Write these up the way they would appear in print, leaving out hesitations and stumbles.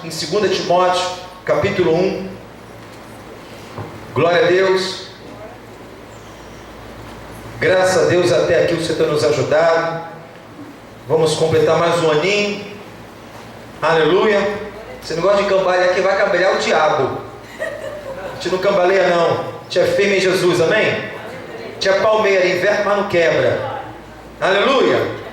em 2 Timóteo, capítulo 1. Glória a Deus. Graças a Deus até aqui o Senhor tem nos ajudado. Vamos completar mais um aninho. Aleluia. Você não gosta de cambalear aqui, vai cambalear o diabo. A gente não cambaleia não. A gente é firme em Jesus, amém? A gente é palmeira, inverno, mas não quebra. Aleluia.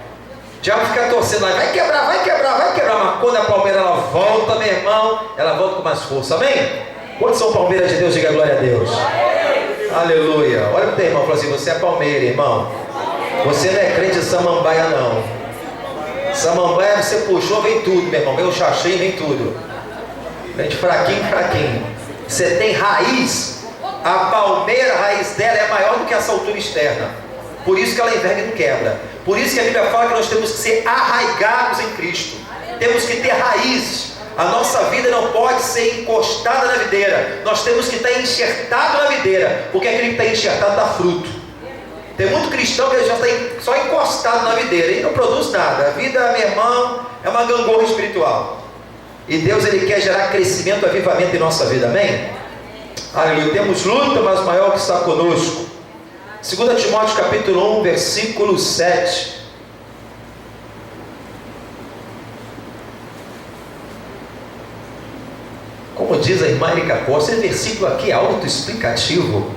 O diabo fica torcendo lá, vai quebrar, vai quebrar, vai quebrar. Mas quando a palmeira ela volta, meu irmão, ela volta com mais força, amém? Quantos são palmeiras de Deus? Diga glória a Deus. Aleluia. Olha para o teu irmão e fala assim: você é palmeira, irmão. Você não é crente de samambaia não. Samambaia você puxou, vem tudo, meu irmão. Vem o xaxim, vem tudo. Vem de fraquinho, fraquinho. Você tem raiz. A palmeira, a raiz dela é maior do que essa altura externa. Por isso que ela enverga e não quebra. Por isso que a Bíblia fala que nós temos que ser arraigados em Cristo. Temos que ter raízes. A nossa vida não pode ser encostada na videira. Nós temos que estar enxertado na videira. Porque aquele que está enxertado dá fruto. Tem muito cristão que já está só encostado na videira e não produz nada. A vida, meu irmão, é uma gangorra espiritual. E Deus, Ele quer gerar crescimento, avivamento em nossa vida, amém? Aleluia. Temos luta, mas o maior que está conosco. 2 Timóteo capítulo 1, versículo 7. Como diz a irmã Erika Costa, esse versículo aqui é autoexplicativo.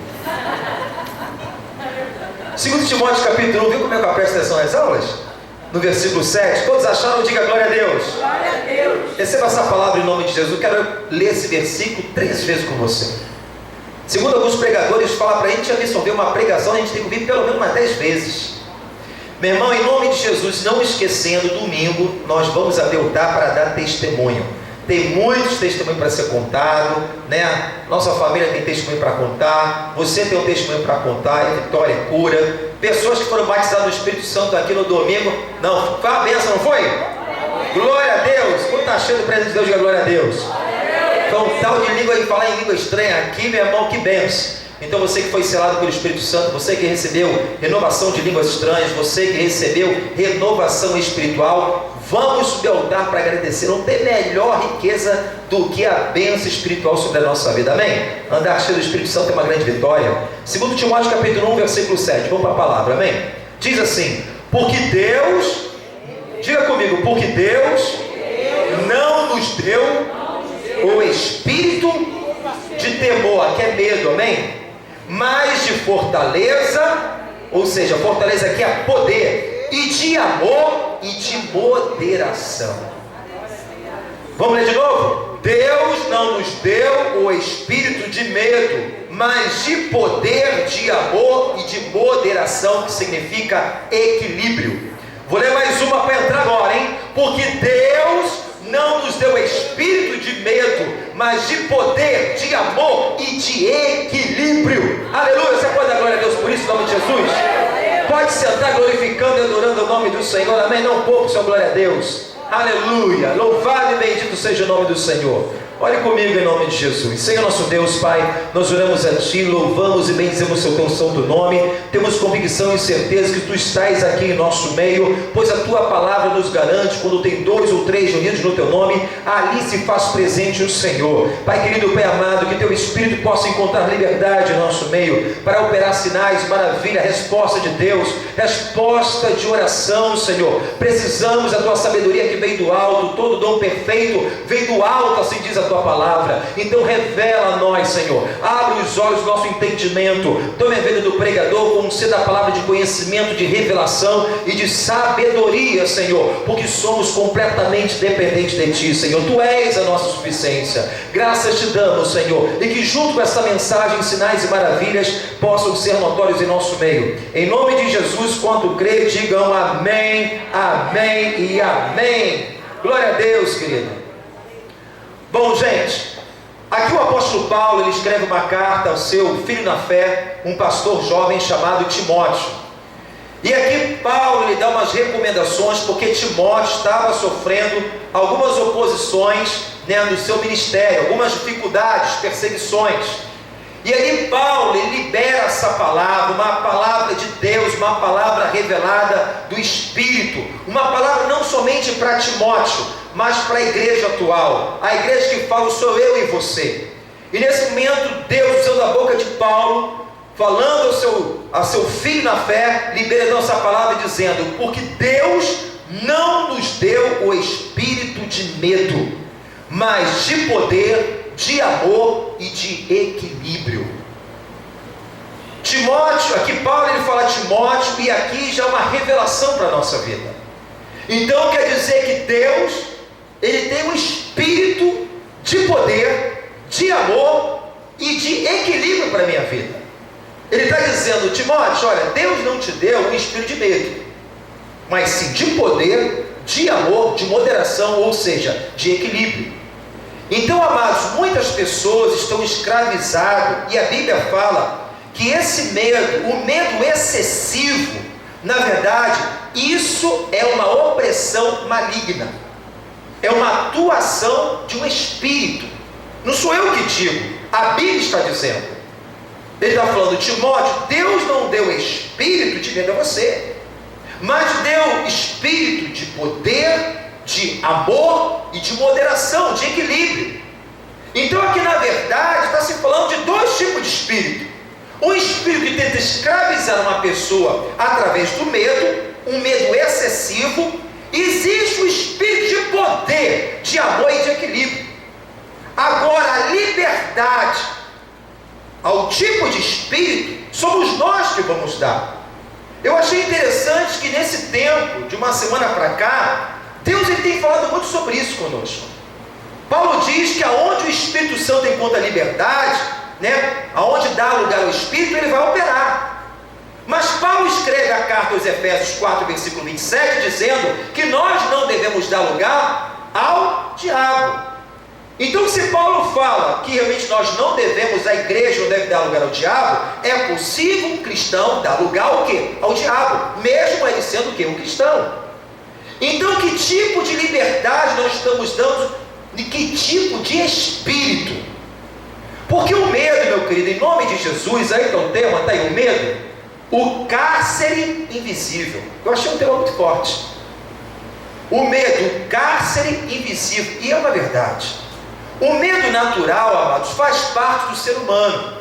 2 Timóteo capítulo 1, viu como é que eu presto atenção nas aulas? No versículo 7, todos acharam? Diga glória a Deus. Glória a Deus. Receba essa palavra em nome de Jesus. Eu quero ler esse versículo 3 vezes com você. Segundo alguns pregadores, falam para a gente absorver uma pregação, a gente tem que ouvir pelo menos umas 10 vezes. Meu irmão, em nome de Jesus, não esquecendo, domingo, nós vamos até o altar para dar testemunho. Tem muitos testemunhos para ser contado, né? Nossa família tem testemunho para contar, você tem um testemunho para contar, é vitória, é cura. Pessoas que foram batizadas no Espírito Santo aqui no domingo, não, foi uma bênção, não foi? Glória a Deus. Quando está cheio do presente de Deus, diga glória a Deus. Então, tal de língua e falar em língua estranha aqui, meu irmão, que bênção. Então você que foi selado pelo Espírito Santo, você que recebeu renovação de línguas estranhas, você que recebeu renovação espiritual, vamos subir ao altar para agradecer. Não tem melhor riqueza do que a bênção espiritual sobre a nossa vida, amém? Andar cheio do Espírito Santo é uma grande vitória. 2 Timóteo capítulo 1, versículo 7, vamos para a palavra, amém? Diz assim: porque Deus, diga comigo, porque Deus não nos deu o espírito de temor, aqui é medo, amém? Mas de fortaleza, ou seja, fortaleza aqui é poder, e de amor e de moderação. Vamos ler de novo? Deus não nos deu o espírito de medo, mas de poder, de amor e de moderação, que significa equilíbrio. Vou ler mais uma para entrar agora, hein? Porque Deus não nos deu espírito de medo, mas de poder, de amor e de equilíbrio. Aleluia. Você pode dar glória a Deus por isso, em nome de Jesus? Pode sentar glorificando e adorando o nome do Senhor, amém? Não pouco, seu glória a Deus. Aleluia. Louvado e bendito seja o nome do Senhor. Olhe comigo em nome de Jesus. Senhor nosso Deus, Pai, nós oramos a Ti, louvamos e bendizemos o Teu santo nome. Temos convicção e certeza que Tu estás aqui em nosso meio, pois a Tua palavra nos garante, quando tem 2 ou 3 reunidos no Teu nome, ali se faz presente o Senhor. Pai querido, Pai amado, que Teu Espírito possa encontrar liberdade em nosso meio, para operar sinais, maravilha, resposta de Deus, resposta de oração, Senhor. Precisamos da Tua sabedoria que vem do alto, todo dom perfeito vem do alto, assim diz a Tua palavra. Então revela a nós, Senhor, abre os olhos do nosso entendimento, tome a vida do pregador como sendo a palavra de conhecimento, de revelação e de sabedoria, Senhor, porque somos completamente dependentes de Ti, Senhor. Tu és a nossa suficiência. Graças Te damos, Senhor, e que junto com essa mensagem, sinais e maravilhas possam ser notórios em nosso meio. Em nome de Jesus, quanto crê, digam amém, amém e amém. Glória a Deus, querido. Bom, gente, aqui o apóstolo Paulo, ele escreve uma carta ao seu filho na fé, um pastor jovem chamado Timóteo. E aqui Paulo, ele dá umas recomendações, porque Timóteo estava sofrendo algumas oposições, né, no seu ministério, algumas dificuldades, perseguições. E aí Paulo, ele libera essa palavra, uma palavra de Deus, uma palavra revelada do Espírito, uma palavra não somente para Timóteo, mas para a igreja atual, a igreja que fala sou eu e você. E nesse momento, Deus, usando a boca de Paulo, falando ao seu filho na fé, liberando essa palavra dizendo: porque Deus não nos deu o espírito de medo, mas de poder, de amor e de equilíbrio. Timóteo, aqui Paulo ele fala Timóteo, e aqui já é uma revelação para a nossa vida. Então quer dizer que Deus, ele tem um espírito de poder, de amor e de equilíbrio para a minha vida. Ele está dizendo: Timóteo, olha, Deus não te deu um espírito de medo, mas sim de poder, de amor, de moderação, ou seja, de equilíbrio. Então, amados, muitas pessoas estão escravizadas, e a Bíblia fala que esse medo, o medo excessivo, na verdade, isso é uma opressão maligna, é uma atuação de um espírito. Não sou eu que digo, a Bíblia está dizendo. Ele está falando: Timóteo, Deus não deu espírito de medo a você, mas deu espírito de poder, de amor e de moderação, de equilíbrio. Então aqui na verdade está se falando de dois tipos de espírito: um espírito que tenta escravizar uma pessoa através do medo, um medo excessivo. Existe o espírito de poder, de amor e de equilíbrio. Agora a liberdade ao tipo de espírito somos nós que vamos dar. Eu achei interessante que nesse tempo, de uma semana para cá, Deus ele tem falado muito sobre isso conosco. Paulo diz que aonde o Espírito Santo encontra liberdade, aonde dá lugar ao Espírito, ele vai operar. Mas Paulo escreve a carta aos Efésios 4, versículo 27, dizendo que nós não devemos dar lugar ao diabo. Então, se Paulo fala que realmente nós não devemos, a igreja não deve dar lugar ao diabo, é possível um cristão dar lugar ao quê? Ao diabo, mesmo ele sendo o quê? Um cristão. Então, que tipo de liberdade nós estamos dando? De que tipo de espírito? Porque o medo, meu querido, em nome de Jesus, aí está o tema, está aí o medo, o cárcere invisível. Eu achei um tema muito forte. O medo, o cárcere invisível, e é uma verdade. O medo natural, amados, faz parte do ser humano.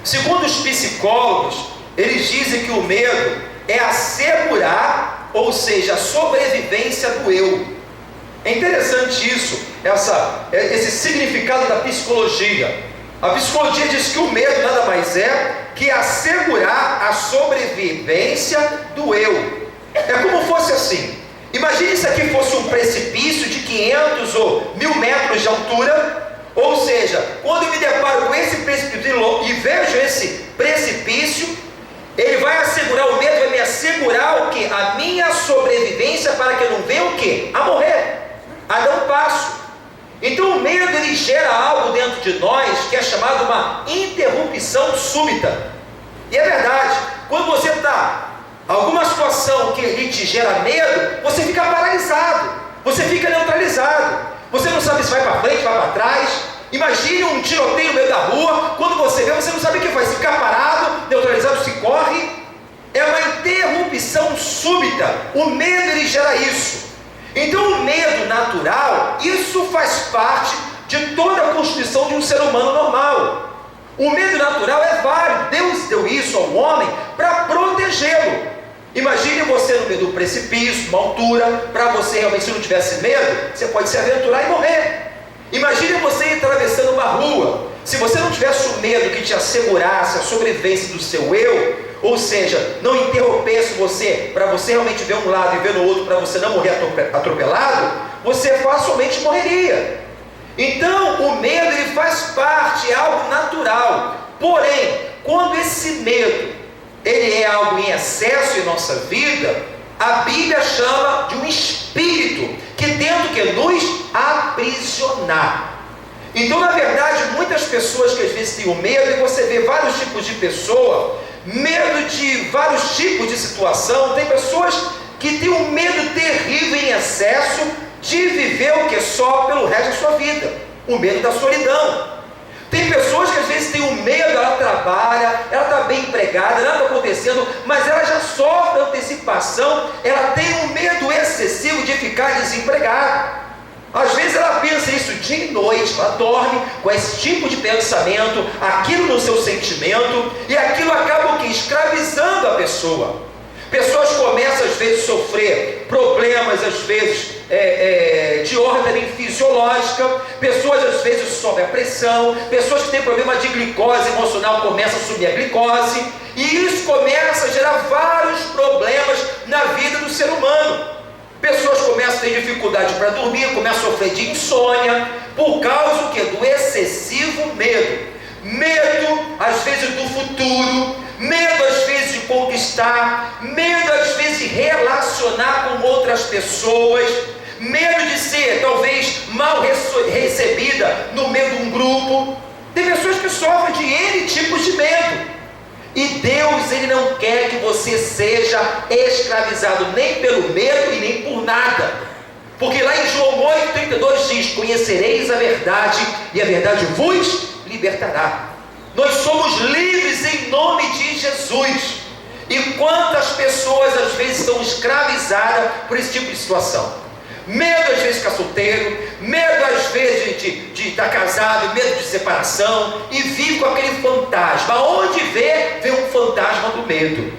Segundo os psicólogos, eles dizem que o medo é assegurar, ou seja, a sobrevivência do eu. É interessante isso, esse significado da psicologia. A psicologia diz que o medo nada mais é que assegurar a sobrevivência do eu. É como fosse assim: imagine se aqui fosse um precipício de 500 ou 1000 metros de altura. Ou seja, quando eu me deparo com esse precipício e vejo esse precipício, ele vai assegurar, o medo vai me assegurar o quê? A minha sobrevivência, para que eu não venha o quê? A morrer, a dar um passo. Então o medo ele gera algo dentro de nós que é chamado uma interrupção súbita. E é verdade, quando você está alguma situação que lhe te gera medo, você fica paralisado, você fica neutralizado, você não sabe se vai para frente, vai para trás. Imagine um tiroteio no meio da rua, quando você vê, você não sabe o que faz, se ficar parado, neutralizado, se corre. É uma interrupção súbita. O medo ele gera isso. Então o medo natural, isso faz parte de toda a constituição de um ser humano normal. O medo natural é válido, Deus deu isso ao homem para protegê-lo. Imagine você no meio do precipício, uma altura, para você realmente, se não tivesse medo, você pode se aventurar e morrer. Imagine você atravessando uma rua, se você não tivesse o medo que te assegurasse a sobrevivência do seu eu, ou seja, não interrompesse você, para você realmente ver um lado e ver no outro, para você não morrer atropelado, você facilmente morreria. Então, o medo ele faz parte, é algo natural. Porém, quando esse medo ele é algo em excesso em nossa vida, a Bíblia chama de um espírito que tenta que nos aprisionar. Então, na verdade, muitas pessoas que às vezes têm o medo, e você vê vários tipos de pessoa, medo de vários tipos de situação. Tem pessoas que têm um medo terrível em excesso de viver o que só pelo resto da sua vida, o medo da solidão. Tem pessoas que às vezes têm um medo, ela trabalha, ela está bem empregada, nada está acontecendo, mas ela já sofre antecipação, ela tem um medo excessivo de ficar desempregada. Às vezes ela pensa isso dia e noite, ela dorme com esse tipo de pensamento, aquilo no seu sentimento, e aquilo acaba o quê? Escravizando a pessoa. Pessoas começam às vezes a sofrer problemas, às vezes de ordem fisiológica, pessoas às vezes sofrem a pressão, pessoas que têm problema de glicose emocional começam a subir a glicose, e isso começa a gerar vários problemas na vida do ser humano. Pessoas começam a ter dificuldade para dormir, começam a sofrer de insônia, por causa do quê? Do excessivo medo. Medo, às vezes, do futuro, medo, às vezes, de conquistar, medo, às vezes, de relacionar com outras pessoas, medo de ser, talvez, mal recebida no meio de um grupo. Tem pessoas que sofrem de N tipos de medo. E Deus, Ele não quer que você seja escravizado nem pelo medo e nem por nada. Porque lá em João 8,32 diz: conhecereis a verdade e a verdade vos libertará. Nós somos livres em nome de Jesus. E quantas pessoas às vezes estão escravizadas por esse tipo de situação? Medo às vezes de ficar solteiro, medo às vezes de estar casado, medo de separação, e vive com aquele fantasma. Onde vê um fantasma do medo.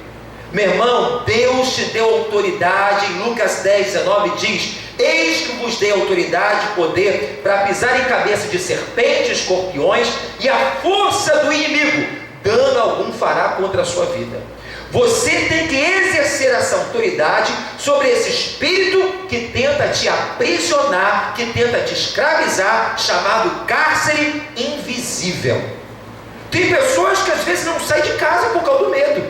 Meu irmão, Deus te deu autoridade. Em Lucas 10,19 diz: eis que vos dei autoridade e poder para pisar em cabeça de serpentes, escorpiões, e a força do inimigo dano algum fará contra a sua vida. Você tem que exercer essa autoridade sobre esse espírito que tenta te aprisionar, que tenta te escravizar, chamado cárcere invisível. Tem pessoas que às vezes não saem de casa por causa do medo.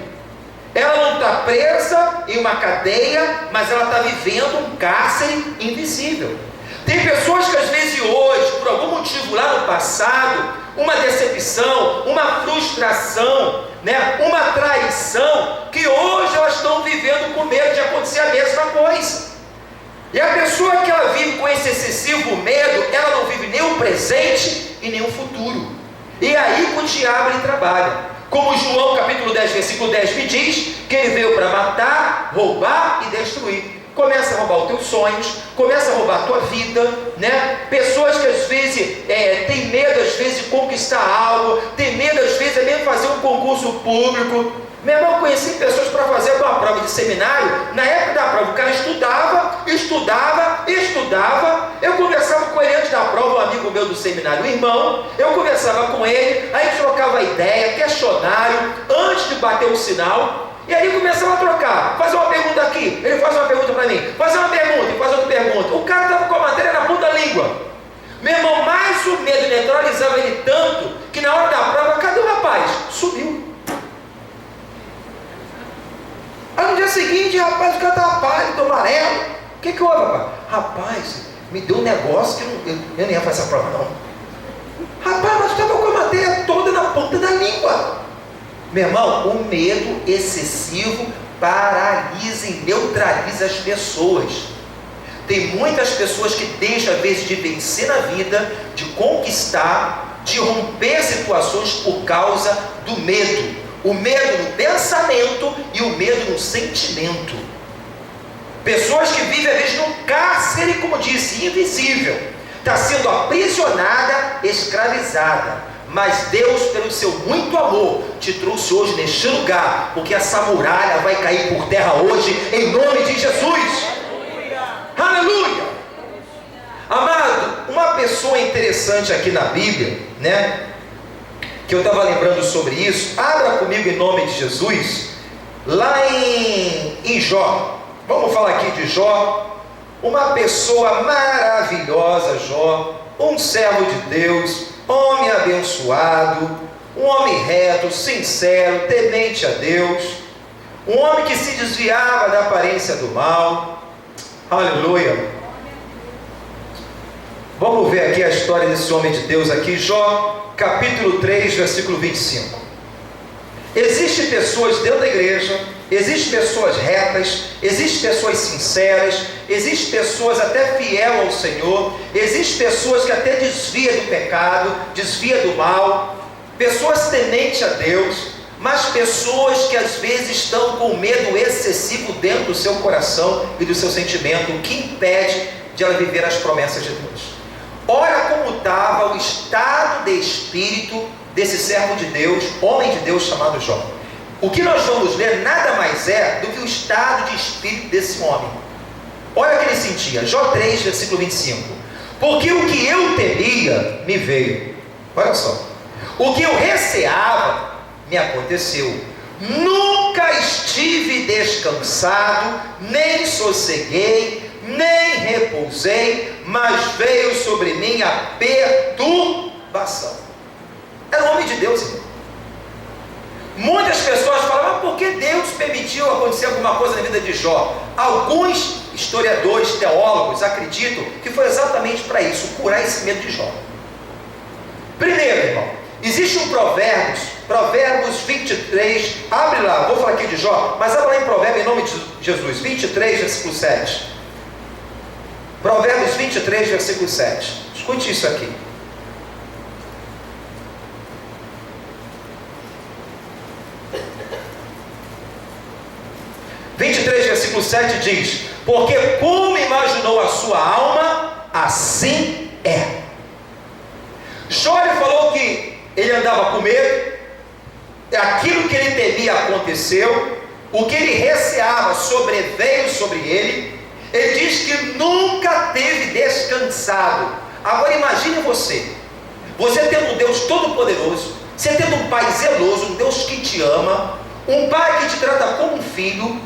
Ela não está presa em uma cadeia, mas ela está vivendo um cárcere invisível. Tem pessoas que às vezes hoje, por algum motivo lá no passado, uma decepção, uma frustração, uma traição, que hoje elas estão vivendo com medo de acontecer a mesma coisa. E a pessoa que ela vive com esse excessivo medo, ela não vive nem o presente e nem o futuro. E aí que o diabo ele trabalha. Como João capítulo 10, versículo 10 me diz, que ele veio para matar, roubar e destruir. Começa a roubar os teus sonhos, começa a roubar a tua vida, Pessoas que às vezes têm medo às vezes de conquistar algo, tem medo às vezes mesmo fazer um concurso público. Meu irmão, conheci pessoas para fazer uma prova de seminário. Na época da prova, o cara estudava. Eu conversava com ele antes da prova, um amigo meu do seminário, o irmão. Eu conversava com ele, aí trocava ideia, questionário, antes de bater o sinal. E aí começava a trocar, fazer uma pergunta aqui, ele faz uma pergunta para mim, fazer uma pergunta e faz outra pergunta. O cara estava com a matéria na ponta da língua. Meu irmão, mais o medo neutralizava ele tanto, que na hora da prova, cadê o rapaz? Sumiu. Aí no dia seguinte, rapaz, o cara estava pálido, amarelo. O que houve, rapaz? Rapaz, me deu um negócio que eu não ia fazer essa prova não. Rapaz, mas estava com a matéria toda na ponta da língua. Meu irmão, o medo excessivo paralisa e neutraliza as pessoas. Tem muitas pessoas que deixam às vezes de vencer na vida, de conquistar, de romper situações por causa do medo. O medo no pensamento e o medo no sentimento. Pessoas que vivem às vezes num cárcere, como disse, invisível. Está sendo aprisionada, escravizada. Mas Deus, pelo seu muito amor, te trouxe hoje neste lugar, porque essa muralha vai cair por terra hoje, em nome de Jesus. Aleluia! Amado, uma pessoa interessante aqui na Bíblia, que eu estava lembrando sobre isso, abra comigo em nome de Jesus, lá em Jó. Vamos falar aqui de Jó, uma pessoa maravilhosa, Jó, um servo de Deus, homem abençoado, um homem reto, sincero, temente a Deus, um homem que se desviava da aparência do mal. Aleluia. Vamos ver aqui a história desse homem de Deus aqui, Jó, capítulo 3, versículo 25. Existem pessoas dentro da igreja, existem pessoas retas, existem pessoas sinceras, existem pessoas até fiel ao Senhor, existem pessoas que até desviam do pecado, desviam do mal, pessoas tementes a Deus, mas pessoas que às vezes estão com medo excessivo dentro do seu coração e do seu sentimento, o que impede de ela viver as promessas de Deus. Olha como estava o estado de espírito desse servo de Deus, homem de Deus chamado Jó. O que nós vamos ler nada mais é do que o estado de espírito desse homem. Olha o que ele sentia. Jó 3, versículo 25. Porque o que eu temia me veio. Olha só. O que eu receava me aconteceu. Nunca estive descansado, nem sosseguei, nem repousei, mas veio sobre mim a perturbação. Era um homem de Deus, irmão. Muitas pessoas falam, mas por que Deus permitiu acontecer alguma coisa na vida de Jó? Alguns historiadores, teólogos acreditam que foi exatamente para isso, curar esse medo de Jó. Primeiro, irmão, existe um Provérbios 23, abre lá, vou falar aqui de Jó, mas abre lá em Provérbios em nome de Jesus, 23, versículo 7. Provérbios 23, versículo 7. Escute isso aqui. Versículo 7 diz: porque como imaginou a sua alma, assim é. Jó falou que ele andava com medo, aquilo que ele temia aconteceu, o que ele receava sobreveio sobre ele. Ele diz que nunca teve descansado. Agora imagine você tendo um Deus todo-poderoso, você tendo um pai zeloso, um Deus que te ama, um pai que te trata como um filho.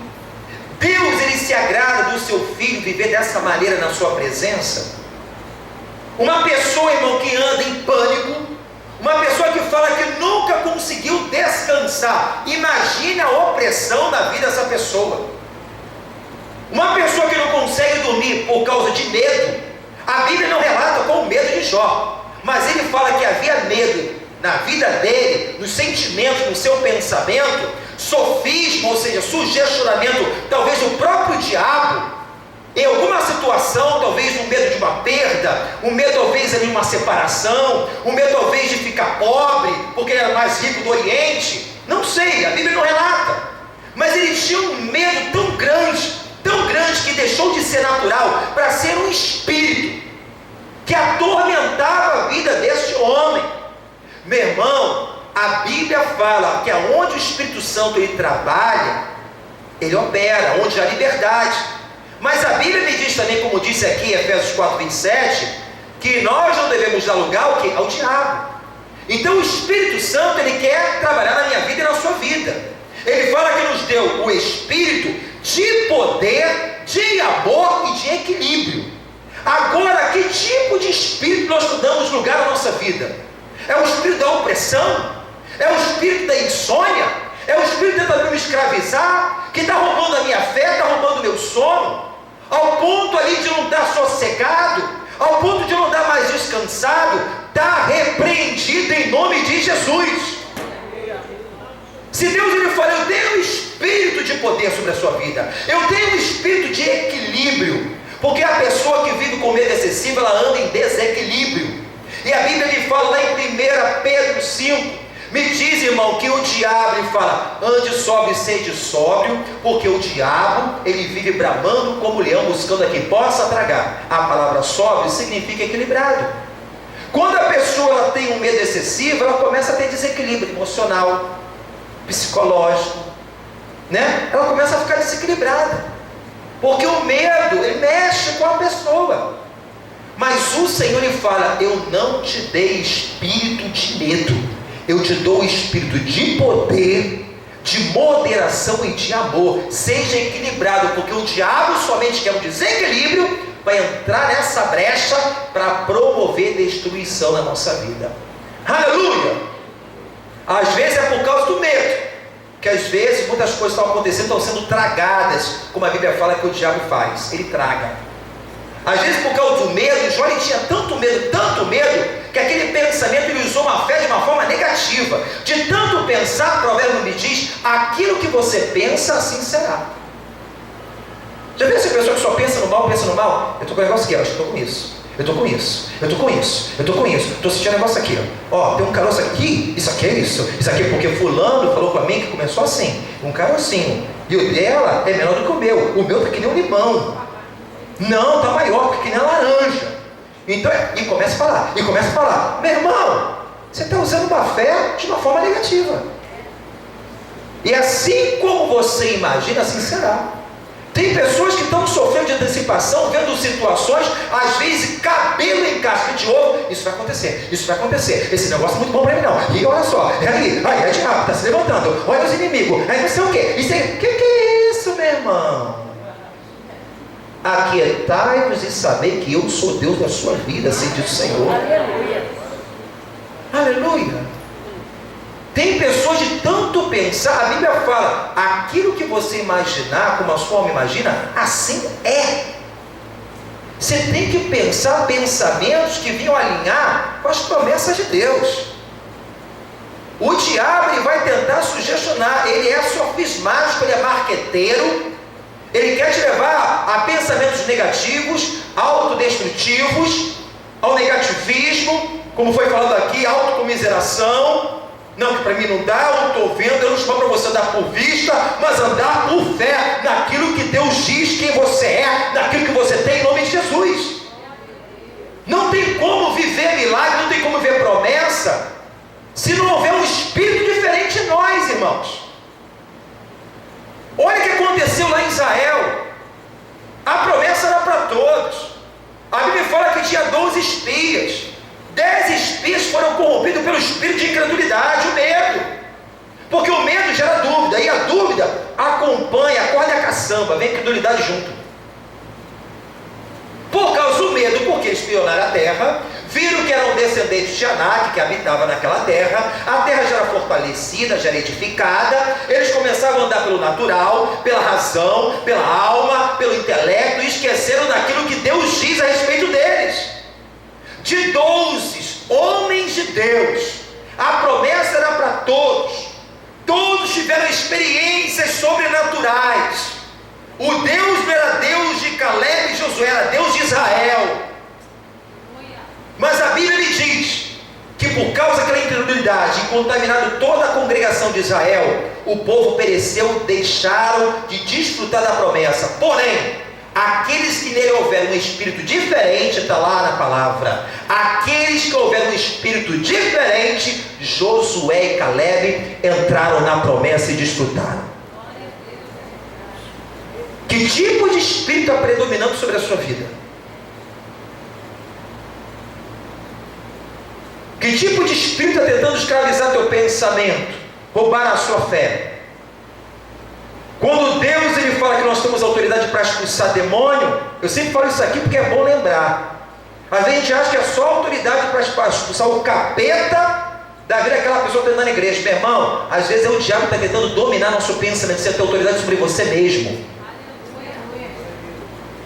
Deus, ele se agrada do seu filho viver dessa maneira na sua presença. Uma pessoa, irmão, que anda em pânico, uma pessoa que fala que nunca conseguiu descansar. Imagine a opressão da vida dessa pessoa. Uma pessoa que não consegue dormir por causa de medo. A Bíblia não relata com o medo de Jó, mas ele fala que havia medo na vida dele, nos sentimentos, no seu pensamento, sofismo, ou seja, sugestionamento, talvez do próprio diabo, em alguma situação, talvez um medo de uma perda, um medo talvez de uma separação, um medo talvez de ficar pobre, porque ele era mais rico do Oriente, não sei, a Bíblia não relata, mas ele tinha um medo tão grande, que deixou de ser natural, para ser um espírito, que atormentava a vida deste homem. Meu irmão, a Bíblia fala que aonde o Espírito Santo ele trabalha, ele opera, onde há liberdade. Mas a Bíblia me diz também, como disse aqui em Efésios 4, 27, que nós não devemos dar lugar ao quê? Ao diabo. Então o Espírito Santo ele quer trabalhar na minha vida e na sua vida. Ele fala que nos deu o Espírito de poder, de amor e de equilíbrio. Agora, que tipo de Espírito nós damos lugar na nossa vida? É o espírito da opressão? É o espírito da insônia? É o espírito tentando me escravizar? Que está roubando a minha fé, está roubando o meu sono? Ao ponto ali de não estar sossegado? Ao ponto de não estar mais descansado? Está repreendido em nome de Jesus. Se Deus ele fala, eu tenho um espírito de poder sobre a sua vida, eu tenho um espírito de equilíbrio, porque a pessoa que vive com medo excessivo, ela anda em desequilíbrio. E a Bíblia me fala lá em 1 Pedro 5, me diz, irmão, que o diabo, ele fala, ande sóbrio e sede sóbrio, porque o diabo, ele vive bramando como leão, buscando a quem possa tragar. A palavra sóbrio significa equilibrado. Quando a pessoa ela tem um medo excessivo, ela começa a ter desequilíbrio emocional, psicológico, né? Ela começa a ficar desequilibrada, porque o medo, ele mexe com a pessoa. Mas o Senhor lhe fala, eu não te dei espírito de medo, eu te dou espírito de poder, de moderação e de amor. Seja equilibrado, porque o diabo somente quer um desequilíbrio, vai entrar nessa brecha para promover destruição na nossa vida. Aleluia! Às vezes é por causa do medo, que às vezes muitas coisas estão acontecendo, estão sendo tragadas, como a Bíblia fala que o diabo faz, ele traga. Às vezes por causa do medo, Jó tinha tanto medo, que aquele pensamento ele usou uma fé de uma forma negativa. De tanto pensar, o provérbio me diz, aquilo que você pensa, assim será. Já viu essa pessoa que só pensa no mal? Eu estou com um negócio aqui, eu acho que estou com isso. Eu estou com isso, estou sentindo um negócio aqui, ó, tem um caroço aqui, isso aqui é aqui é porque fulano falou para mim que começou assim, um carocinho, e o dela é menor do que o meu está que nem um limão. Não, está maior, porque que nem a laranja. Então, e começa a falar, meu irmão, você está usando uma fé de uma forma negativa. E assim como você imagina, assim será. Tem pessoas que estão sofrendo de antecipação, vendo situações, às vezes cabelo em casca de ovo. Isso vai acontecer, esse negócio é muito bom para mim não. E olha só, é diabo, está se levantando, olha os inimigos, aí não sei o quê. Que é isso, meu irmão? Aquietai-vos e sabei que eu sou Deus da sua vida, assim diz o Senhor. Aleluia. Aleluia. Tem pessoas de tanto pensar, a Bíblia fala, aquilo que você imaginar, como a sua alma imagina, assim é. Você tem que pensar pensamentos que venham alinhar com as promessas de Deus. O diabo, ele vai tentar sugestionar, ele é sofismático, ele é marqueteiro, ele quer te levar a pensamentos negativos, autodestrutivos, ao negativismo, como foi falado aqui, autocomiseração. Não, que para mim não dá, eu estou vendo, eu não estou para você andar por vista, mas andar por fé, naquilo que Deus diz quem você é, naquilo que você tem em nome de Jesus. Não tem como viver milagre, não tem como ver promessa, se não houver um espírito diferente em nós, irmãos. Olha o que aconteceu lá em Israel. A promessa era para todos. A Bíblia fala que tinha 12 espias. 10 espias foram corrompidos pelo espírito de incredulidade, o medo. Porque o medo gera dúvida, e a dúvida acompanha, acorda a caçamba, vem a incredulidade junto. Por causa do medo, porque eles espionaram a terra, viram que eram descendentes de Anak, que habitava naquela terra, a terra já era fortalecida, já era edificada, eles começavam a andar pelo natural, pela razão, pela alma, pelo intelecto, e esqueceram daquilo que Deus diz a respeito deles. De 12 homens de Deus, a promessa era para todos, todos tiveram experiências sobrenaturais. O Deus não era Deus de Caleb e Josué, era Deus de Israel. Mas a Bíblia lhe diz que por causa daquela incredulidade, contaminado toda a congregação de Israel, o povo pereceu, deixaram de desfrutar da promessa. Porém, aqueles que nele houver um espírito diferente, está lá na palavra, aqueles que houver um espírito diferente, Josué e Caleb entraram na promessa e desfrutaram. Que tipo de espírito está predominando sobre a sua vida? Que tipo de espírito está tentando escravizar teu pensamento, roubar a sua fé? Quando Deus ele fala que nós temos autoridade para expulsar demônio, eu sempre falo isso aqui porque é bom lembrar. Às vezes a gente acha que é só autoridade para expulsar o capeta da vida daquela pessoa que está na igreja. Meu irmão, às vezes é o diabo que está tentando dominar nosso pensamento, você tem autoridade sobre você mesmo.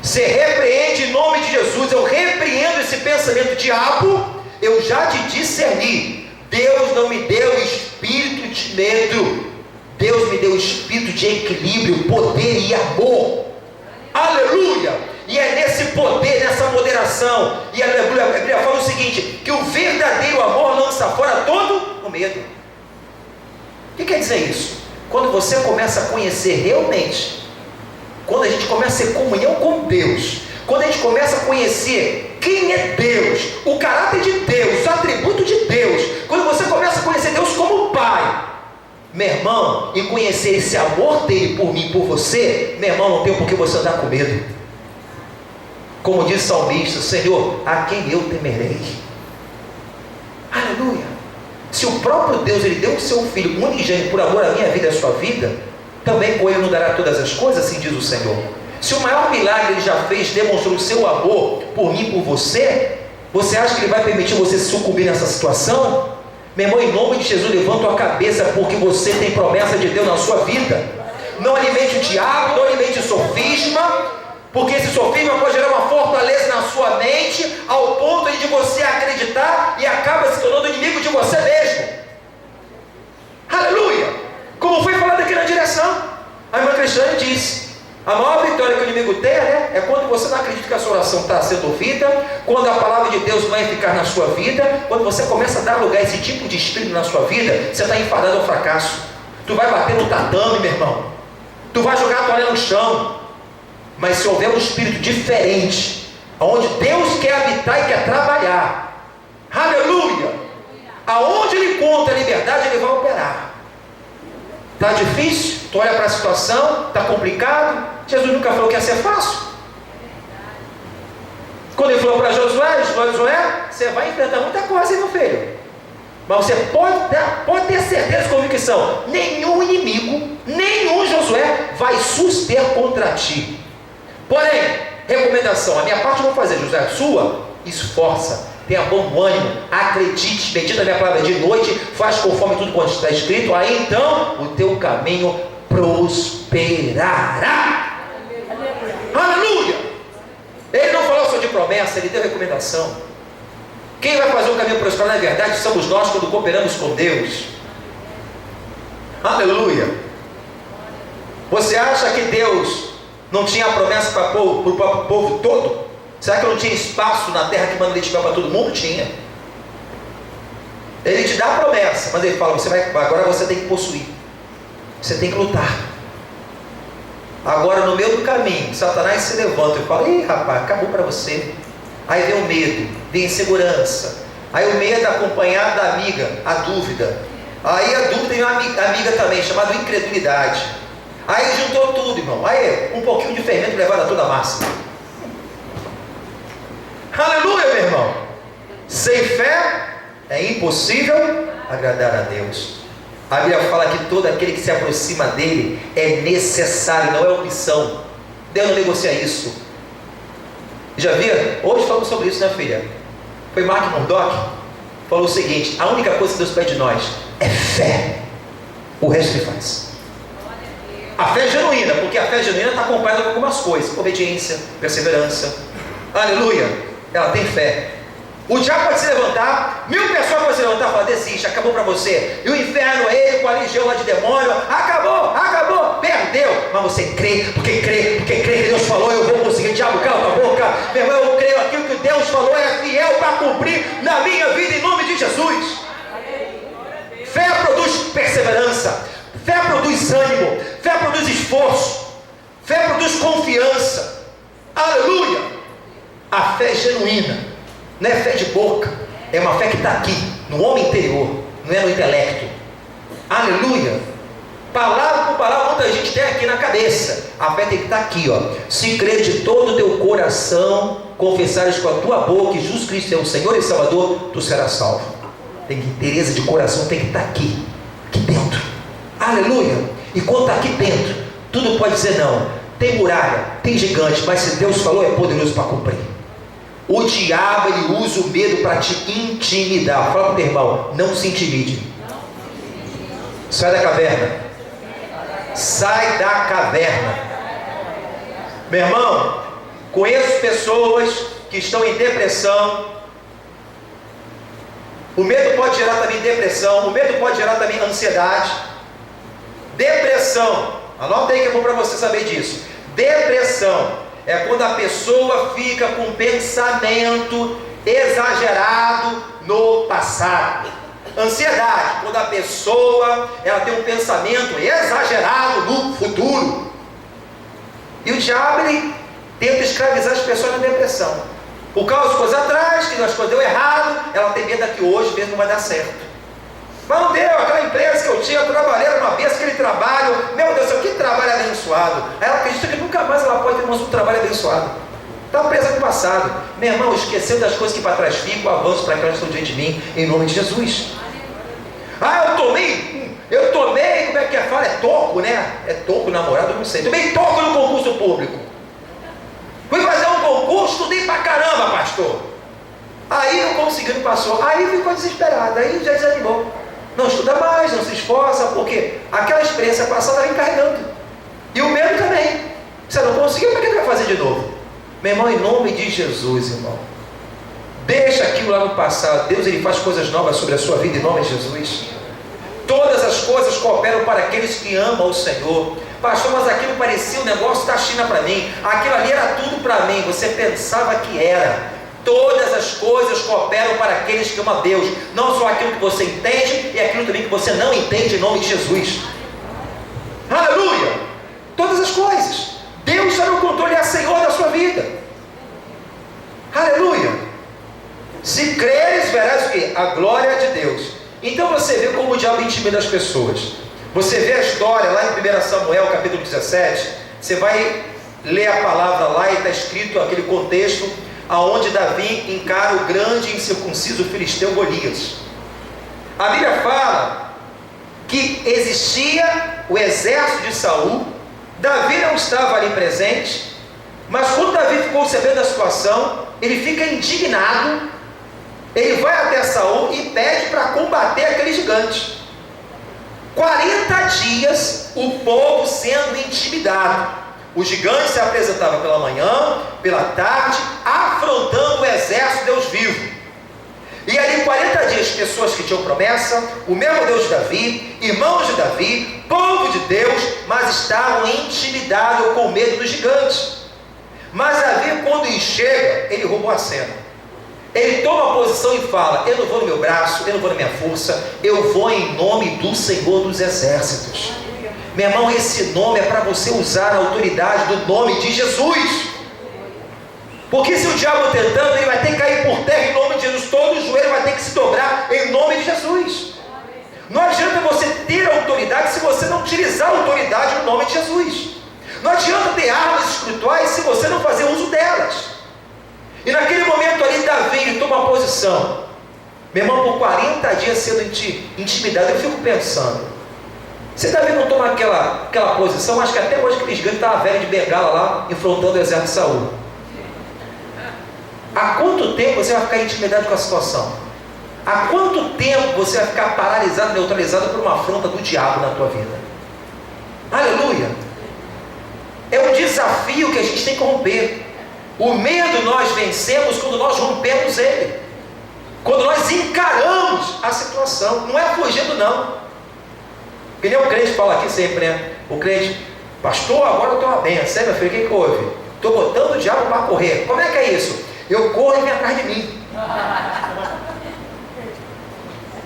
Você repreende em nome de Jesus. Eu repreendo esse pensamento. Diabo, eu já te discerni. Deus não me deu espírito de medo, Deus me deu espírito de equilíbrio, poder e amor. Aleluia. E é nesse poder, nessa moderação, e aleluia, a Bíblia fala o seguinte, que o verdadeiro amor lança fora todo o medo. O que quer dizer isso? Quando você começa a conhecer realmente, quando a gente começa a ter comunhão com Deus, quando a gente começa a conhecer quem é Deus, o caráter de Deus, o atributo de Deus, quando você começa a conhecer Deus como Pai, meu irmão, e conhecer esse amor dele por mim e por você, meu irmão, não tem por que você andar com medo. Como diz o salmista, Senhor, a quem eu temerei? Aleluia. Se o próprio Deus, ele deu o seu Filho unigênito por amor à minha vida e à sua vida, também com ele não dará todas as coisas, assim diz o Senhor. Se o maior milagre ele já fez, demonstrou o seu amor por mim e por você, você acha que ele vai permitir você sucumbir nessa situação? Meu irmão, em nome de Jesus, levanta a cabeça, porque você tem promessa de Deus na sua vida. Não alimente o diabo, não alimente o sofisma, porque esse sofisma pode gerar uma fortaleza na sua mente, ao ponto de você acreditar e acaba se tornando inimigo de você mesmo. Aleluia! Como foi falado aqui na direção, a irmã Cristiane disse, a maior vitória que o inimigo tem, né, é quando você não acredita que a sua oração está sendo ouvida, quando a palavra de Deus vai ficar na sua vida, quando você começa a dar lugar a esse tipo de espírito na sua vida, você está enfadado ao fracasso. Tu vai bater no tatame, meu irmão. Tu vai jogar a toalha no chão. Mas se houver um espírito diferente, onde Deus quer habitar e quer trabalhar, aleluia, aonde Ele encontra a liberdade, Ele vai operar. Está difícil? Tu olha para a situação, está complicado. Jesus nunca falou que ia ser fácil. Quando Ele falou para Josué, você vai enfrentar muita coisa, hein, meu filho? Mas você pode ter certeza e convicção, nenhum inimigo, nenhum Josué vai suster contra ti. Porém, recomendação, a minha parte eu vou fazer, Josué, a sua, esforça, tenha bom ânimo, acredite, medita a minha palavra de noite, faz conforme tudo quanto está escrito, aí então o teu caminho prosperará. Aleluia! Ele não falou só de promessa, ele deu recomendação. Quem vai fazer o caminho prosperar, na verdade, somos nós quando cooperamos com Deus. Aleluia! Você acha que Deus não tinha promessa para o próprio povo todo? Será que não tinha espaço na terra que manda leite e mel para todo mundo? Tinha. Ele te dá a promessa, mas ele fala, agora você tem que possuir. Você tem que lutar. Agora no meio do caminho, Satanás se levanta e fala, ih rapaz, acabou para você. Aí vem o medo, vem a insegurança. Aí o medo acompanhado da amiga, a dúvida. Aí a dúvida tem uma amiga também, chamada incredulidade. Aí juntou tudo, irmão. Aí um pouquinho de fermento levado a toda a massa. Aleluia, meu irmão. Sem fé é impossível agradar a Deus. A Bíblia fala que todo aquele que se aproxima dele é necessário, não é opção. Deus não negocia isso. Já via? Hoje falamos sobre isso, né, filha? Foi Mark Murdock, falou o seguinte: a única coisa que Deus pede de nós é fé. O resto Ele faz. A fé é genuína, porque a fé genuína está acompanhada com algumas coisas: obediência, perseverança. Aleluia. Ela tem fé. O diabo pode se levantar, 1000 pessoas podem se levantar e falar, desiste, acabou para você. E o inferno, ele com a legião lá de demônio, acabou, perdeu. Mas você crê, porque crê que Deus falou, eu vou conseguir. Diabo, cala a boca. Meu irmão, eu creio, aquilo que Deus falou é fiel para cumprir na minha vida, em nome de Jesus. Fé produz perseverança, fé produz ânimo, fé produz esforço, fé produz confiança. Aleluia. A fé é genuína. Não é fé de boca, é uma fé que está aqui, no homem interior, não é no intelecto. Aleluia. Palavra por palavra, muita gente tem aqui na cabeça. A fé tem que estar aqui, ó. Se crer de todo o teu coração, confessares com a tua boca que Jesus Cristo é o Senhor e Salvador, tu serás salvo. Tem que interesse de coração, tem que estar aqui dentro. Aleluia. E quando está aqui dentro, tudo pode dizer não. Tem muralha, tem gigante, mas se Deus falou, é poderoso para cumprir. O diabo, ele usa o medo para te intimidar. Fala para o teu irmão, não se intimide. Sai da caverna. Sai da caverna. Meu irmão, conheço pessoas que estão em depressão. O medo pode gerar também depressão. O medo pode gerar também ansiedade. Depressão, anota aí que é bom para você saber disso. Depressão é quando a pessoa fica com um pensamento exagerado no passado. Ansiedade, quando a pessoa ela tem um pensamento exagerado no futuro. E o diabo, ele tenta escravizar as pessoas na depressão. Por causa de coisas atrás, que as coisas deu errado, ela tem medo daqui hoje, mesmo não vai dar certo. Mas não deu, aquela empresa que eu tinha, eu trabalhei uma vez, aquele trabalho, meu Deus, que trabalho abençoado. Aí ela acredita que nunca mais ela pode ter um trabalho abençoado. Está presa no passado. Meu irmão, esqueceu das coisas que para trás ficam, avanço para aquelas que estão diante de mim, em nome de Jesus. Ah, eu tomei, como é que fala? É toco, né? É toco, namorado, eu não sei. Tomei toco no concurso público. Fui fazer um concurso, estudei pra caramba, pastor. Aí não conseguiu, passou. Aí ficou desesperado, aí já desanimou. Não estuda mais, não se esforça, porque aquela experiência passada vem carregando. E o medo também. Você não conseguiu, para que você vai fazer de novo? Meu irmão, em nome de Jesus, irmão, deixa aquilo lá no passado. Deus, ele faz coisas novas sobre a sua vida, em nome de Jesus. Todas as coisas cooperam para aqueles que amam o Senhor. Pastor, mas aquilo parecia um negócio da China para mim. Aquilo ali era tudo para mim. Você pensava que era. Todas as coisas cooperam para aqueles que amam a Deus. Não só aquilo que você entende, e aquilo também que você não entende, em nome de Jesus. Aleluia! Todas as coisas. Deus está no controle então Ele é Senhor da sua vida. Aleluia! Se creres, verás o quê? A glória de Deus. Então você vê como o diabo intimida as pessoas. Você vê a história lá em 1 Samuel, capítulo 17, você vai ler a palavra lá e está escrito aquele contexto aonde Davi encara o grande e incircunciso filisteu Golias. A Bíblia fala que existia o exército de Saul, Davi não estava ali presente, mas quando Davi ficou sabendo da situação, ele fica indignado, ele vai até Saul e pede para combater aquele gigante. 40 dias o povo sendo intimidado. O gigante se apresentava pela manhã, pela tarde, afrontando o exército de Deus vivo. E ali 40 dias, pessoas que tinham promessa, o mesmo Deus de Davi, irmãos de Davi, povo de Deus, mas estavam intimidados com medo do gigante. Mas Davi, quando chega, ele roubou a cena. Ele toma a posição e fala: eu não vou no meu braço, eu não vou na minha força, eu vou em nome do Senhor dos Exércitos. Meu irmão, esse nome é para você usar a autoridade do nome de Jesus. Porque se o diabo tentando, ele vai ter que cair por terra em nome de Jesus. Todo o joelho vai ter que se dobrar em nome de Jesus. Não adianta você ter autoridade se você não utilizar a autoridade no nome de Jesus. Não adianta ter armas espirituais se você não fazer uso delas. E naquele momento ali, Davi, ele toma uma posição. Meu irmão, por 40 dias sendo intimidado, eu fico pensando, se Davi não toma aquela posição, acho que até hoje aquele gigante estava velho de bengala lá, enfrentando o exército de Saul. Há quanto tempo você vai ficar intimidado com a situação? Há quanto tempo você vai ficar paralisado, neutralizado por uma afronta do diabo na tua vida? Aleluia! É um desafio que a gente tem que romper. O medo nós vencemos quando nós rompemos ele, quando nós encaramos a situação. Não é fugindo não. Que nem o crente fala aqui sempre, né? O crente: pastor, agora eu estou uma benção, meu filho, o que houve? Estou botando o diabo para correr. Como é que é isso? Eu corro e vem atrás de mim.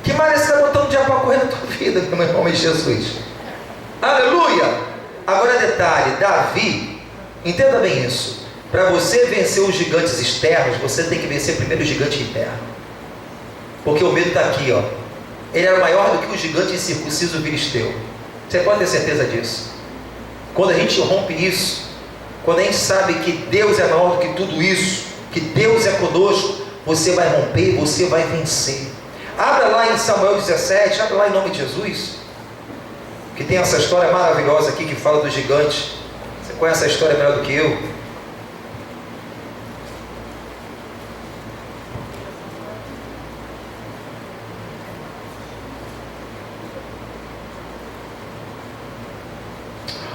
Que mais você está botando o diabo para correr na tua vida, meu irmão, em Jesus? Aleluia! Agora detalhe, Davi, entenda bem isso. Para você vencer os gigantes externos, você tem que vencer primeiro o gigante interno. Porque o medo está aqui, ó. Ele era maior do que o gigante incircunciso filisteu. Você pode ter certeza disso. Quando a gente rompe isso, quando a gente sabe que Deus é maior do que tudo isso, que Deus é conosco, você vai romper, você vai vencer. Abra lá em Samuel 17, abra lá em nome de Jesus, que tem essa história maravilhosa aqui que fala do gigante. Você conhece a história melhor do que eu.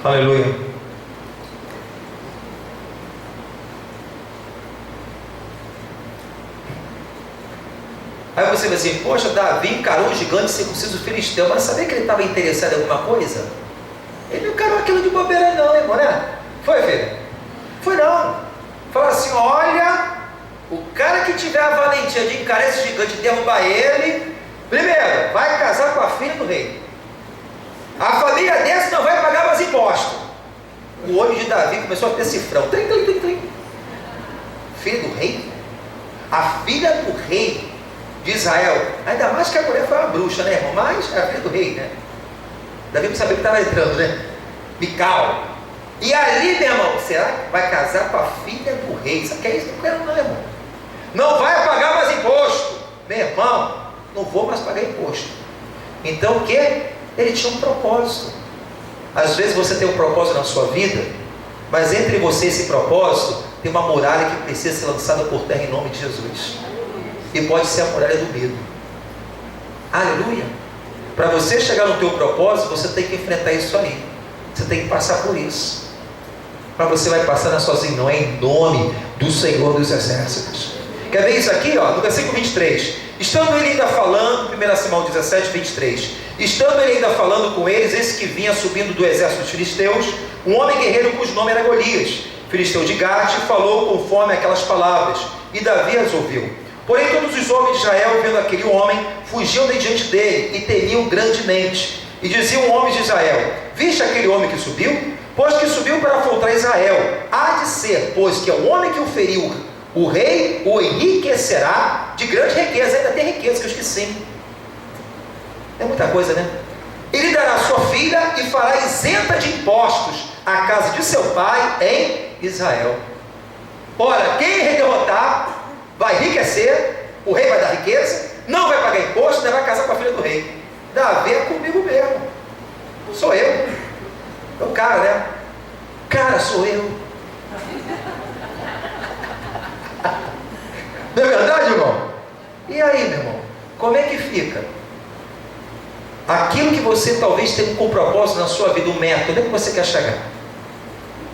Aleluia. Aí você vai assim: poxa, Davi encarou o gigante circunciso filisteu, mas sabia que ele estava interessado em alguma coisa? Ele não encarou aquilo de bobeira não, irmão, né? Foi, filho? Foi não. Fala assim: olha, o cara que tiver a valentia de encarar esse gigante e derrubar ele, primeiro, vai casar com a filha do rei. A família desse não vai pagar mais impostos. O olho de Davi começou a ter cifrão. Trim, trim, trim, trim. Filha do rei? A filha do rei de Israel. Ainda mais que a mulher foi uma bruxa, né, irmão? Mas é a filha do rei, né? Davi não sabia que estava entrando, né? Mical. E ali, meu irmão, será que vai casar com a filha do rei? Sabe o que é isso? Não quero não, irmão. Não vai pagar mais imposto. Meu irmão, não vou mais pagar imposto. Então o que? Ele tinha um propósito. Às vezes você tem um propósito na sua vida, mas entre você e esse propósito tem uma muralha que precisa ser lançada por terra em nome de Jesus. E pode ser a muralha do medo. Aleluia! Para você chegar no teu propósito, você tem que enfrentar isso aí. Você tem que passar por isso. Mas você vai passar na sozinho, não é em nome do Senhor dos Exércitos. Quer ver isso aqui, ó, no versículo 23. Estando ele ainda falando, 1 Samuel 17, 23. Estando ele ainda falando com eles, esse que vinha subindo do exército dos filisteus, um homem guerreiro cujo nome era Golias, filisteu de Gate, falou conforme aquelas palavras, e Davi as ouviu. Porém todos os homens de Israel, vendo aquele homem, fugiam de diante dele, e temiam grandemente. E diziam homens de Israel: viste aquele homem que subiu? pois que subiu para afrontar Israel. Há de ser, pois que é o homem que o feriu, o rei o enriquecerá de grande riqueza. Ainda tem riqueza que eu esqueci. É muita coisa, né? Ele dará sua filha e fará isenta de impostos a casa de seu pai em Israel. Ora, quem derrotar vai enriquecer, o rei vai dar riqueza, não vai pagar imposto, nem vai casar com a filha do rei. Davi é comigo mesmo. Não sou eu. É o cara, né? Cara, sou eu. Não é verdade, irmão? E aí, meu irmão? Como é que fica? Aquilo que você talvez tenha com propósito na sua vida, um método, onde é que você quer chegar?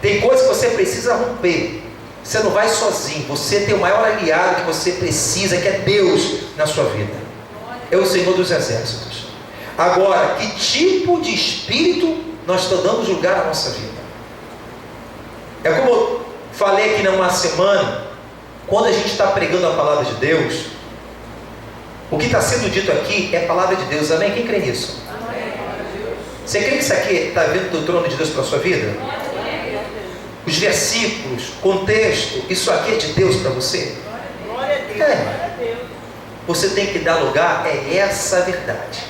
Tem coisas que você precisa romper. Você não vai sozinho. Você tem o maior aliado que você precisa, que é Deus na sua vida. É o Senhor dos Exércitos. Agora, que tipo de espírito nós damos lugar na nossa vida? É como eu falei aqui numa semana, quando a gente está pregando a palavra de Deus, o que está sendo dito aqui é a palavra de Deus. Amém? Quem crê nisso? Você crê que isso aqui está vindo do trono de Deus para a sua vida? Os versículos, contexto, isso aqui é de Deus para você? É. Você tem que dar lugar, é essa verdade.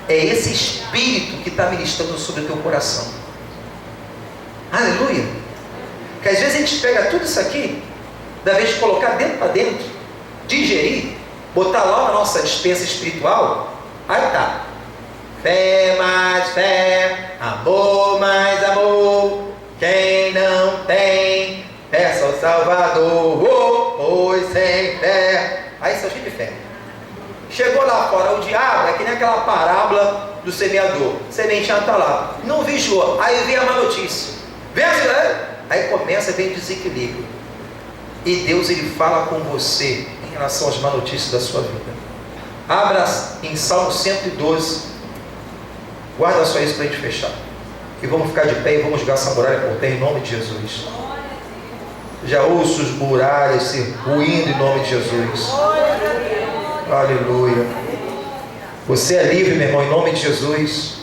É esse espírito que está ministrando sobre o teu coração. Aleluia. Que às vezes a gente pega tudo isso aqui, da vez de colocar dentro para dentro, digerir, botar lá na nossa dispensa espiritual, aí tá. Fé mais fé, amor mais amor. Quem não tem, peça ao Salvador, pois sem fé. Aí só cheio de fé. Chegou lá fora, o diabo é que nem aquela parábola do semeador. Sementinha está lá, não vigiou, aí vem a má notícia. Vem aí começa a vir desequilíbrio. E Deus, ele fala com você em relação às má notícias da sua vida. Abra em Salmo 112. Guarda só isso para a gente fechar. E vamos ficar de pé e vamos jogar essa muralha por terra em nome de Jesus. Já ouço os muralhas se ruindo em nome de Jesus. Aleluia. Você é livre, meu irmão, em nome de Jesus.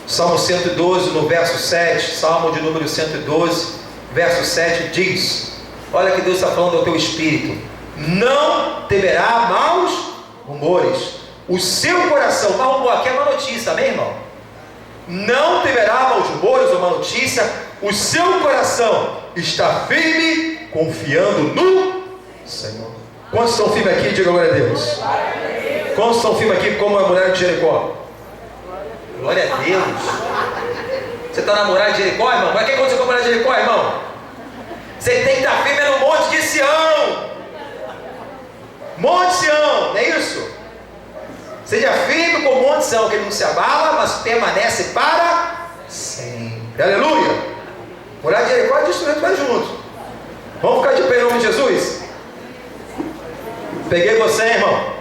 Salmo 112, no verso 7. Salmo de número 112, verso 7 diz: olha que Deus está falando ao teu espírito: não temerá maus rumores. O seu coração, mau rumor aqui é uma notícia, amém, irmão? Não temerá maus rumores ou uma notícia. O seu coração está firme, confiando no Senhor. Quantos estão firmes aqui? Diga glória a Deus. Quantos estão firmes aqui como a mulher de Jericó? Glória a Deus. Você está na muralha de Jericó, irmão? Mas o que aconteceu com a muralha de Jericó, irmão? Você tem que estar firme no monte de Sião. Monte Sião, não é isso? Seja firme com o monte de Sião, que ele não se abala, mas permanece para sempre. Aleluia. Muralha de Jericó é destruído, vai junto. Vamos ficar de pé em nome de Jesus? Peguei você, irmão.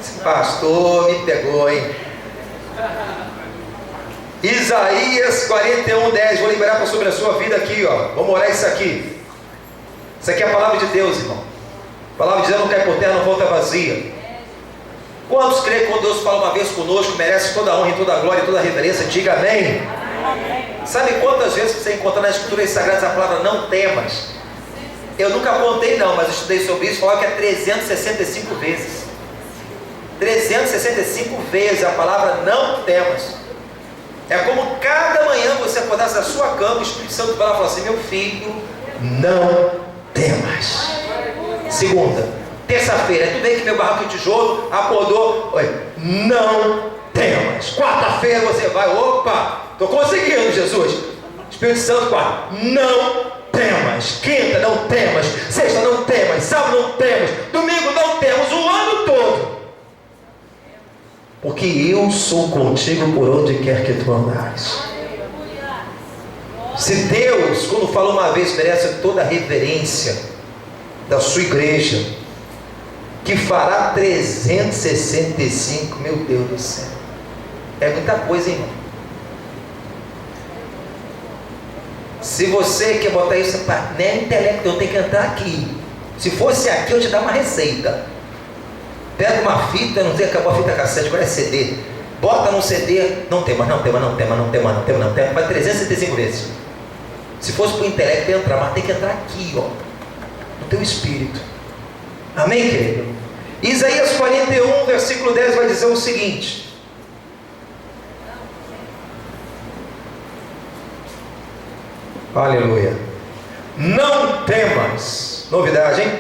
Esse pastor me pegou, hein? Isaías 41:10. Vou liberar sobre a sua vida aqui, ó. Vamos orar isso aqui. Isso aqui é a palavra de Deus, irmão. A palavra de Deus não cai por terra, não volta vazia. Quantos creem que quando Deus fala uma vez conosco, merece toda a honra e toda a glória e toda a reverência? Diga amém. Amém. Sabe quantas vezes você encontra nas escrituras sagradas a palavra não temas? Eu nunca contei não, mas estudei sobre isso, falava que é 365 vezes. 365 vezes a palavra não temas. É como cada manhã você acordasse da sua cama, o Espírito Santo vai lá e fala assim: meu filho, não temas. Segunda, terça-feira, tudo bem que meu barraco de tijolo acordou, não temas. Quarta-feira você vai, opa, estou conseguindo, Jesus. Espírito Santo, quarta, não temas. Quinta, não temas. Sexta, não temas. Sábado, não temas. Domingo, não temas. O ano todo. Porque eu sou contigo por onde quer que tu andares. Se Deus, quando fala uma vez, merece toda a reverência da sua igreja, que fará 365, meu Deus do céu, é muita coisa, irmão. Se você quer botar isso para intelecto, eu tenho que entrar aqui. Se fosse aqui, eu te dar uma receita. Pega uma fita, não sei, acabou a fita cassete, agora é CD. bota no CD, não tema, não tema, não tema, não tema, não tema, não tema, vai 365 vezes. Se fosse para o intelecto entrar, mas tem que entrar aqui, ó, no teu espírito. Amém, querido? Isaías 41, versículo 10 vai dizer o seguinte: aleluia. Não temas, novidade, hein?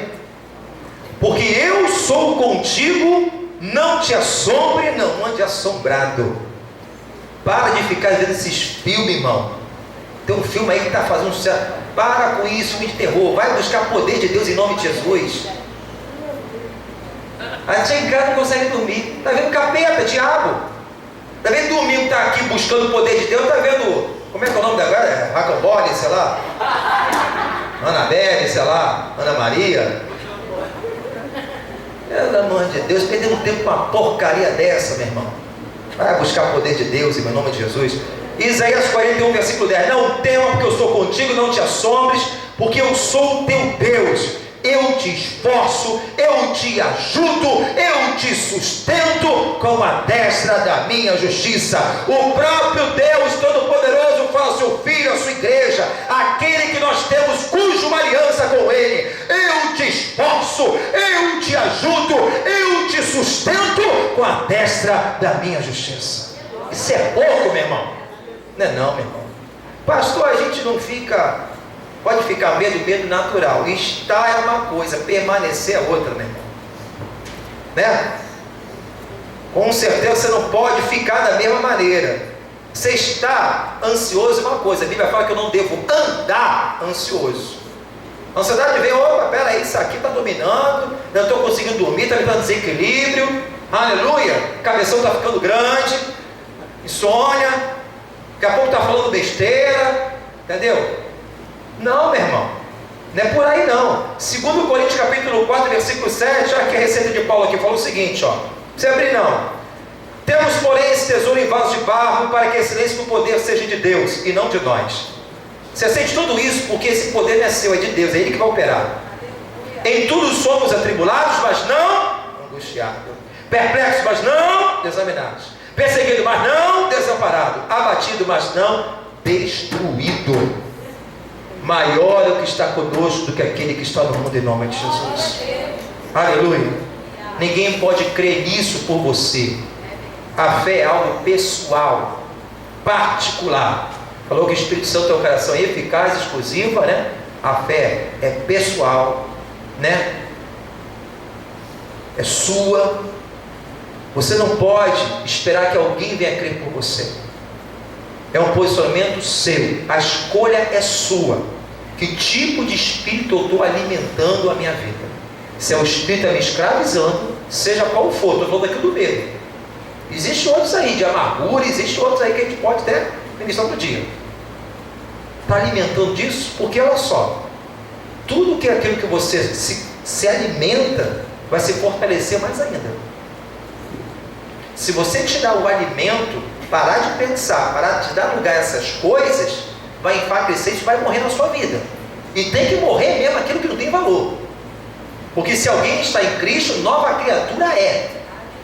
Porque eu sou contigo, não te assombre, não ande assombrado. Para de ficar vendo esses filmes, irmão. Tem um filme aí que está fazendo sucesso. Para com isso, filme de terror. Vai buscar poder de Deus em nome de Jesus. A gente em casa não consegue dormir. Está vendo capeta, diabo. Está vendo domingo que está aqui buscando o poder de Deus. Está vendo, como é que é o nome da agora? Racambole, sei lá. Anabelle, sei lá. Ana Maria. Pelo amor de Deus, perdendo tempo com uma porcaria dessa, meu irmão. Vai buscar o poder de Deus em nome de Jesus. Isaías 41, versículo 10. Não tema, porque eu sou contigo, não te assombres, porque eu sou o teu Deus. Eu te esforço, eu te ajudo, eu te sustento com a destra da minha justiça. O próprio Deus Todo-Poderoso fala ao seu filho, à sua igreja, aquele que nós temos cuja uma aliança com ele. Eu te esforço, eu te ajudo, eu te sustento com a destra da minha justiça. Isso é pouco, meu irmão? Não é não, meu irmão. Pastor, a gente não fica... Pode ficar medo natural. Estar é uma coisa, permanecer é outra, meu irmão. Né? Com certeza você não pode ficar da mesma maneira. Você está ansioso é uma coisa. A Bíblia fala que eu não devo andar ansioso. A ansiedade vem, opa, peraí, isso aqui está dominando, não estou conseguindo dormir, está me dando desequilíbrio. Aleluia, cabeção está ficando grande, insônia, daqui a pouco está falando besteira, entendeu? Não, meu irmão, não é por aí não. 2 Coríntios capítulo 4, versículo 7, olha aqui a receita de Paulo aqui, fala o seguinte, ó. Não precisa abrir não. Temos, porém, esse tesouro em vaso de barro, para que a excelência do poder seja de Deus, e não de nós. Você sente tudo isso, porque esse poder não é seu, é de Deus, é Ele que vai operar. Em tudo somos atribulados, mas não angustiados. Perplexos, mas não examinados. Perseguido, mas não desamparado. Abatido, mas não destruído. Maior é o que está conosco do que aquele que está no mundo, em nome de Jesus. Aleluia. Ninguém pode crer nisso por você. A fé é algo pessoal, particular. Falou que o Espírito Santo é uma operação eficaz, exclusiva, né? A fé é pessoal, né? É sua. Você não pode esperar que alguém venha crer por você. É um posicionamento seu. A escolha é sua. Que tipo de espírito eu estou alimentando a minha vida? Se é o espírito me escravizando, seja qual for, estou falando aqui do medo. Existem outros aí de amargura, existem outros aí que a gente pode até ministrar outro dia. Está alimentando disso? Porque olha só, tudo que é aquilo que você se alimenta vai se fortalecer mais ainda. Se você tirar o alimento, parar de pensar, parar de dar lugar a essas coisas, vai enfraquecer, isso vai morrer na sua vida. E tem que morrer mesmo aquilo que não tem valor. Porque se alguém está em Cristo, nova criatura é.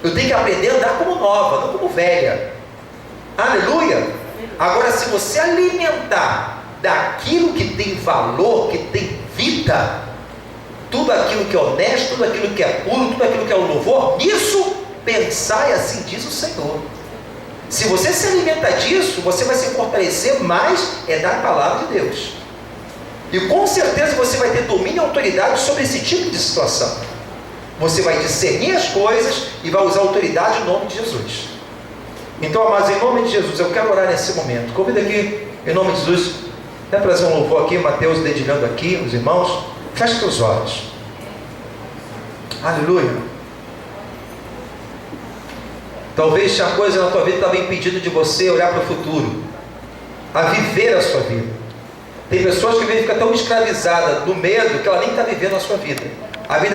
Eu tenho que aprender a andar como nova, não como velha. Aleluia. Agora, se você alimentar daquilo que tem valor, que tem vida, tudo aquilo que é honesto, tudo aquilo que é puro, tudo aquilo que é o louvor, nisso pensai, assim diz o Senhor. Se você se alimenta disso, você vai se fortalecer mais da palavra de Deus. E com certeza você vai ter domínio e autoridade sobre esse tipo de situação. Você vai discernir as coisas e vai usar autoridade em nome de Jesus. Então, amados, em nome de Jesus, eu quero orar nesse momento. Convido aqui, em nome de Jesus, né, trazer um louvor aqui, Mateus dedilhando aqui, os irmãos. Feche seus olhos. Aleluia. Talvez a coisa na tua vida estava impedindo de você olhar para o futuro, a viver a sua vida. Tem pessoas que ficam tão escravizadas do medo que ela nem está vivendo a sua vida. A vida